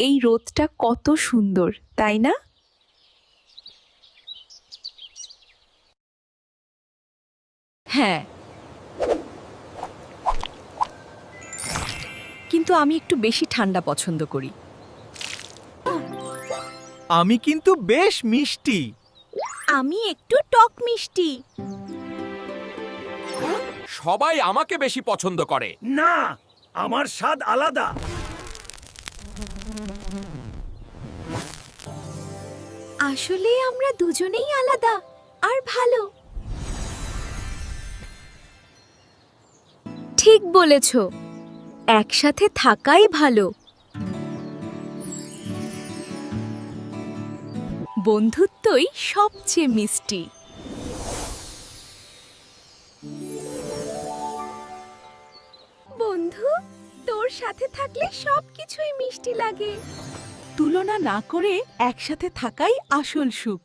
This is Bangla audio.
এই রোদটা কত সুন্দর, তাই না? হ্যাঁ, কিন্তু আমি একটু বেশি ঠান্ডা পছন্দ করি। আমি কিন্তু বেশ মিষ্টি। আমি একটু টক মিষ্টি। সবাই আমাকে বেশি পছন্দ করে। না, আমার স্বাদ আলাদা। আসলে আমরা দুজনেই আলাদা আর ভালো। ঠিক বলেছ, একসাথে থাকাই ভালো। বন্ধুত্বই সবচেয়ে মিষ্টি। বন্ধু, তোর সাথে থাকলে সবকিছুই মিষ্টি লাগে। তুলনা না করে একসাথে থাকাই আসল সুখ।